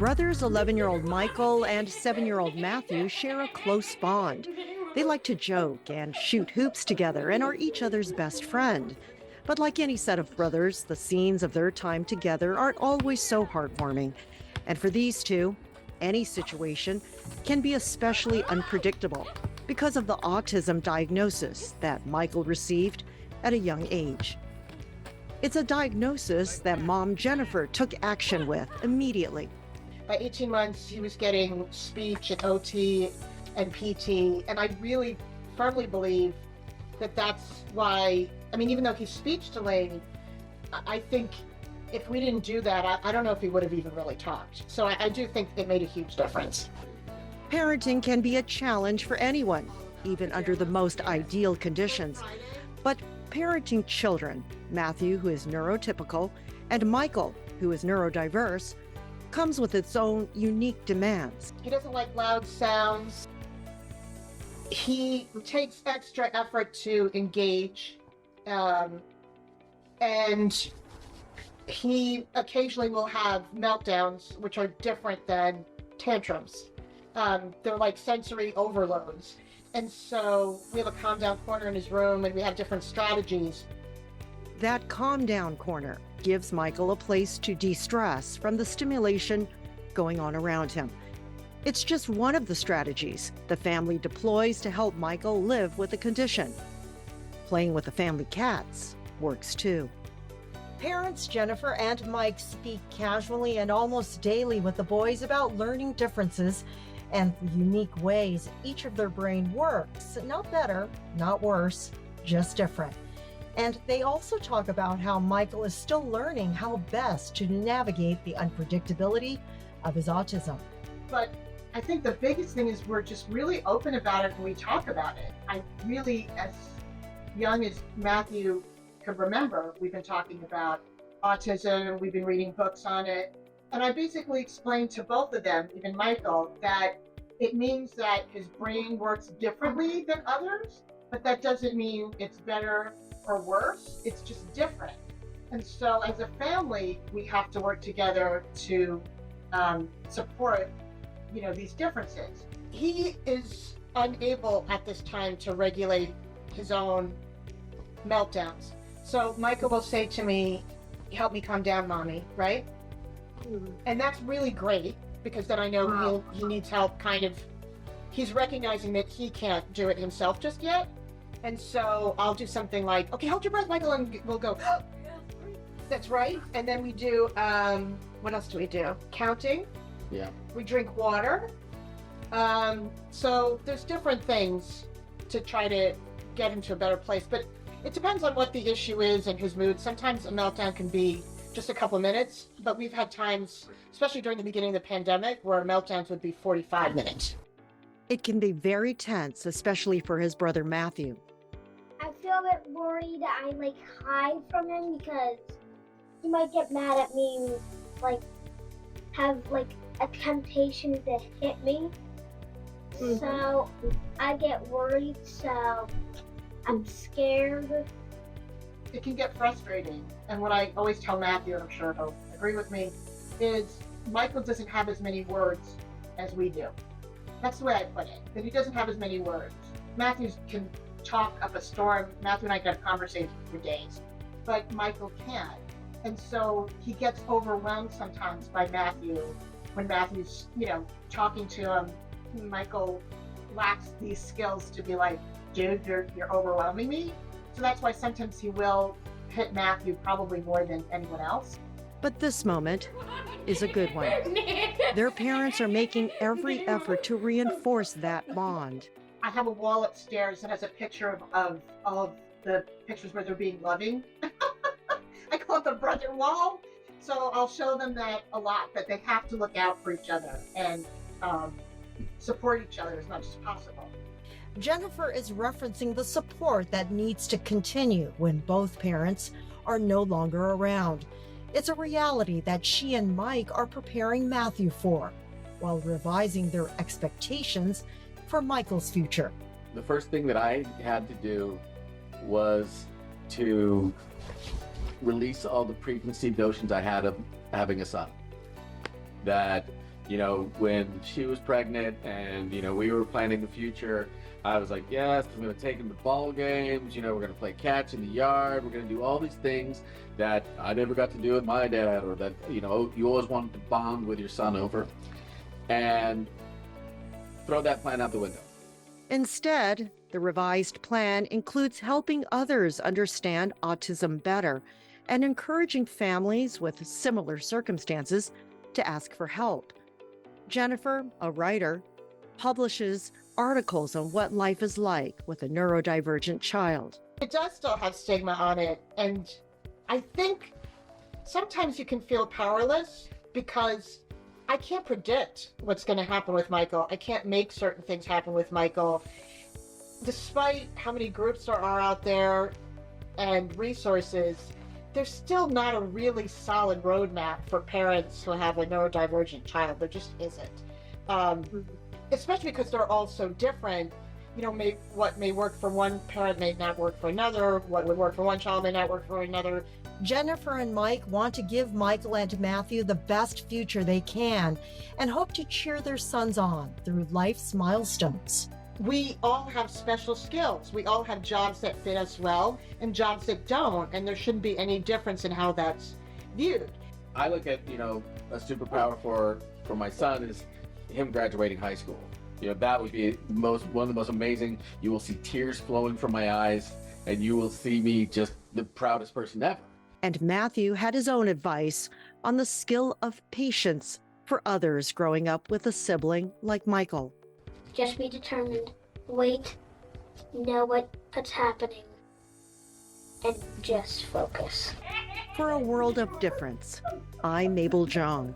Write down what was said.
Brothers 11-year-old Michael and 7-year-old Matthew share a close bond. They like to joke and shoot hoops together and are each other's best friend. But like any set of brothers, the scenes of their time together aren't always so heartwarming. And for these two, any situation can be especially unpredictable because of the autism diagnosis that Michael received at a young age. It's a diagnosis that mom Jennifer took action with immediately. By 18 months, he was getting speech and OT and PT, and I really firmly believe that that's why, even though he's speech delayed, I think if we didn't do that, I don't know if he would have even really talked. So I do think it made a huge difference. Parenting can be a challenge for anyone, even under the most ideal conditions. But parenting children, Matthew, who is neurotypical, and Michael, who is neurodiverse, comes with its own unique demands. He doesn't like loud sounds. He takes extra effort to engage, and he occasionally will have meltdowns, which are different than tantrums. They're like sensory overloads. And so we have a calm down corner in his room, and we have different strategies. That calm down corner gives Michael a place to de-stress from the stimulation going on around him. It's just one of the strategies the family deploys to help Michael live with the condition. Playing with the family cats works too. Parents Jennifer and Mike speak casually and almost daily with the boys about learning differences and the unique ways each of their brain works. Not better, not worse, just different. And they also talk about how Michael is still learning how best to navigate the unpredictability of his autism. But I think the biggest thing is we're just really open about it when we talk about it. I really, as young as Matthew could remember, we've been talking about autism, we've been reading books on it. And I basically explained to both of them, even Michael, that it means that his brain works differently than others, but that doesn't mean it's better or worse, it's just different. And so as a family, we have to work together to support, these differences. He is unable at this time to regulate his own meltdowns. So Michael will say to me, "Help me calm down, mommy," right? And that's really great, because then I know he needs help. He's recognizing that he can't do it himself just yet. And so I'll do something like, "Okay, hold your breath, Michael," and we'll go, "That's right." And then we do, what else do we do? Counting. Yeah. We drink water. So there's different things to try to get him to a better place. But it depends on what the issue is and his mood. Sometimes a meltdown can be just a couple of minutes, but we've had times, especially during the beginning of the pandemic, where meltdowns would be 45 minutes. It can be very tense, especially for his brother Matthew. I feel a bit worried that I hide from him because he might get mad at me and have a temptation to hit me. Mm-hmm. So I get worried, so I'm scared. It can get frustrating. And what I always tell Matthew, and I'm sure he'll agree with me, is Michael doesn't have as many words as we do. That's the way I put it, that he doesn't have as many words. Matthew can talk up a storm. Matthew and I can have conversations for days, but Michael can't. And so he gets overwhelmed sometimes by Matthew. When Matthew's, talking to him, Michael lacks these skills to be like, "Dude, you're overwhelming me." So that's why sometimes he will hit Matthew probably more than anyone else. But this moment is a good one. Their parents are making every effort to reinforce that bond. I have a wall upstairs that has a picture of all of the pictures where they're being loving. I call it the brother wall. So I'll show them that a lot, that they have to look out for each other and support each other as much as possible. Jennifer is referencing the support that needs to continue when both parents are no longer around. It's a reality that she and Mike are preparing Matthew for, while revising their expectations for Michael's future. The first thing that I had to do was to release all the preconceived notions I had of having a son. That You know, when she was pregnant and, you know, we were planning the future, I was like, yes, I'm going to take him to ball games. You know, we're going to play catch in the yard. We're going to do all these things that I never got to do with my dad, or that, you know, you always wanted to bond with your son over. And throw that plan out the window. Instead, the revised plan includes helping others understand autism better and encouraging families with similar circumstances to ask for help. Jennifer, a writer, publishes articles on what life is like with a neurodivergent child. It does still have stigma on it. And I think sometimes you can feel powerless because I can't predict what's going to happen with Michael. I can't make certain things happen with Michael. Despite how many groups there are out there and resources, there's still not a really solid roadmap for parents who have a neurodivergent child. There just isn't. Especially because they're all so different. You know, what may work for one parent may not work for another. What would work for one child may not work for another. Jennifer and Mike want to give Michael and Matthew the best future they can and hope to cheer their sons on through life's milestones. We all have special skills. We all have jobs that fit us well and jobs that don't, and there shouldn't be any difference in how that's viewed. I look at, you know, a superpower for my son is him graduating high school. You know, that would be one of the most amazing. You will see tears flowing from my eyes, and you will see me just the proudest person ever. And Matthew had his own advice on the skill of patience for others growing up with a sibling like Michael. Just be determined. Wait. Know what's happening. And just focus. For a world of difference, I'm Mabel Jong.